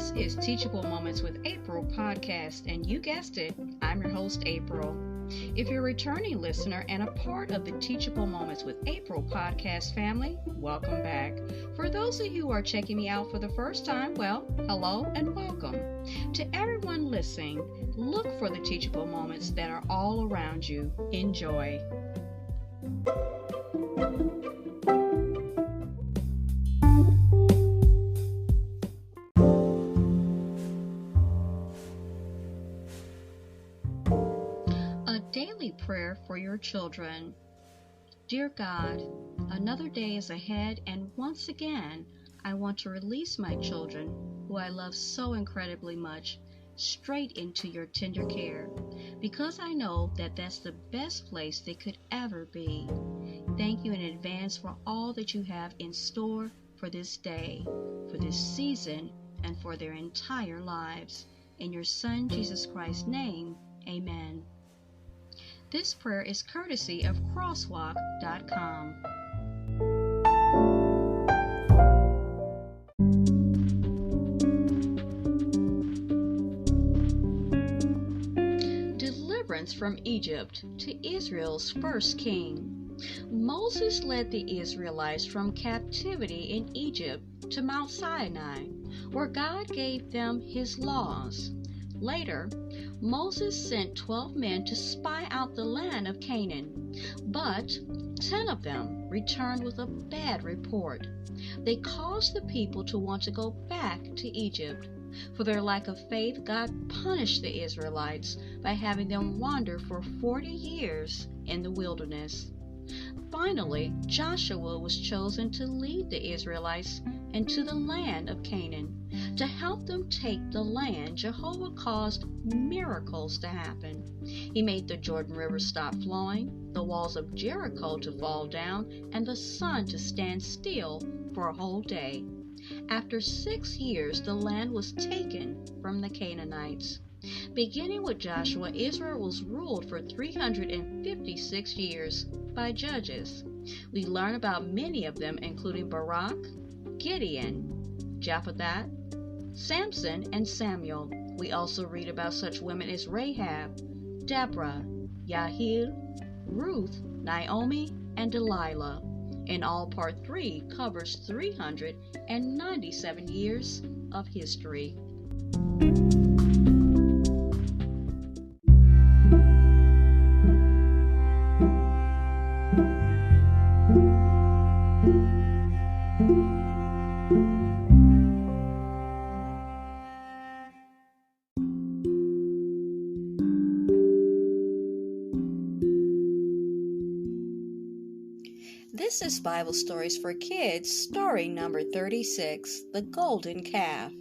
This is Teachable Moments with April podcast, and you guessed it, I'm your host, April. If you're a returning listener and a part of the Teachable Moments with April podcast family, welcome back. For those of you who are checking me out for the first time, well, hello and welcome. To everyone listening, look for the teachable moments that are all around you. Enjoy. Daily prayer for your children. Dear God, another day is ahead, and once again, I want to release my children, who I love so incredibly much, straight into your tender care, because I know that that's the best place they could ever be. Thank you in advance for all that you have in store for this day, for this season, and for their entire lives. In your Son, Jesus Christ's name, amen. This prayer is courtesy of crosswalk.com. Deliverance from Egypt to Israel's first king. Moses led the Israelites from captivity in Egypt to Mount Sinai, where God gave them his laws. Later, Moses sent 12 men to spy out the land of Canaan, but 10 of them returned with a bad report. They caused the people to want to go back to Egypt. For their lack of faith, God punished the Israelites by having them wander for 40 years in the wilderness. Finally, Joshua was chosen to lead the Israelites into the land of Canaan. To help them take the land, Jehovah caused miracles to happen. He made the Jordan River stop flowing, the walls of Jericho to fall down, and the sun to stand still for a whole day. After 6 years, the land was taken from the Canaanites. Beginning with Joshua, Israel was ruled for 356 years by judges. We learn about many of them, including Barak, Gideon, Jephthah, Samson, and Samuel. We also read about such women as Rahab, Deborah, Yahil, Ruth, Naomi, and Delilah. In all, part 3 covers 397 years of history. This is Bible Stories for Kids, story number 36, The Golden Calf.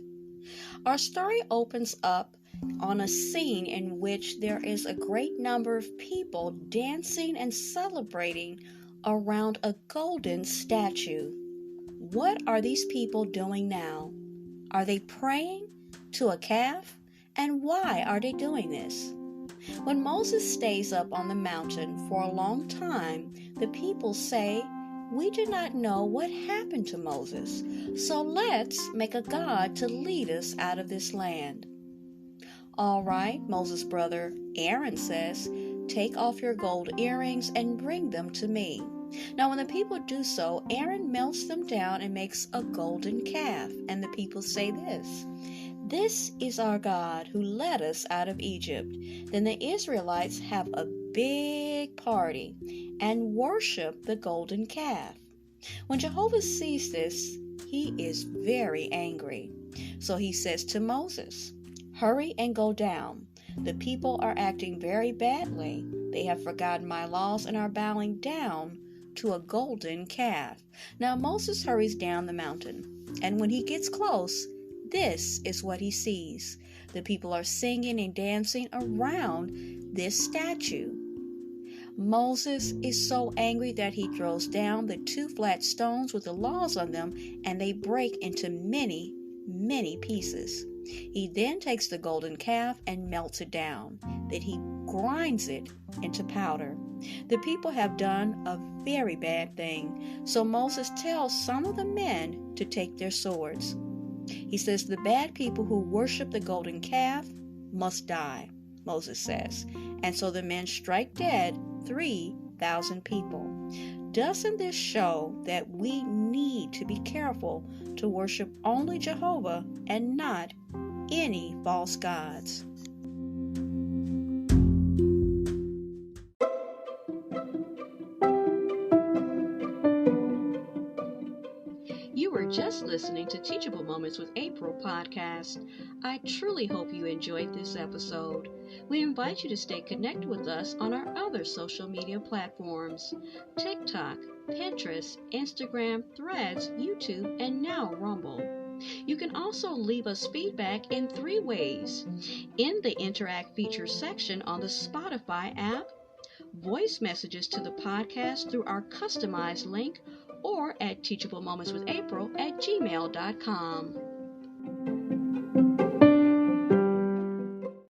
Our story opens up on a scene in which there is a great number of people dancing and celebrating around a golden statue. What are these people doing now? Are they praying to a calf? And why are they doing this? When Moses stays up on the mountain for a long time, the people say, "We do not know what happened to Moses, so let's make a god to lead us out of this land." "All right," Moses' brother Aaron says, "take off your gold earrings and bring them to me." Now when the people do so, Aaron melts them down and makes a golden calf, and the people say this, "This is our God who led us out of Egypt." Then the Israelites have a big party and worship the golden calf. When Jehovah sees this, he is very angry. So he says to Moses, "Hurry and go down. The people are acting very badly. They have forgotten my laws and are bowing down to a golden calf." Now Moses hurries down the mountain, and when he gets close, this is what he sees. The people are singing and dancing around this statue. Moses is so angry that he throws down the 2 flat stones with the laws on them, and they break into many, many pieces. He then takes the golden calf and melts it down. Then he grinds it into powder. The people have done a very bad thing, so Moses tells some of the men to take their swords. He says the bad people who worship the golden calf must die, Moses says. And so the men strike dead 3,000 people. Doesn't this show that we need to be careful to worship only Jehovah and not any false gods? You were just listening to Teachable Moments with April podcast. I truly hope you enjoyed this episode. We invite you to stay connected with us on our other social media platforms: TikTok, Pinterest, Instagram, Threads, YouTube, and now Rumble. You can also leave us feedback in 3 ways: in the Interact features section on the Spotify app, voice messages to the podcast through our customized link, or at teachablemomentswithapril@gmail.com.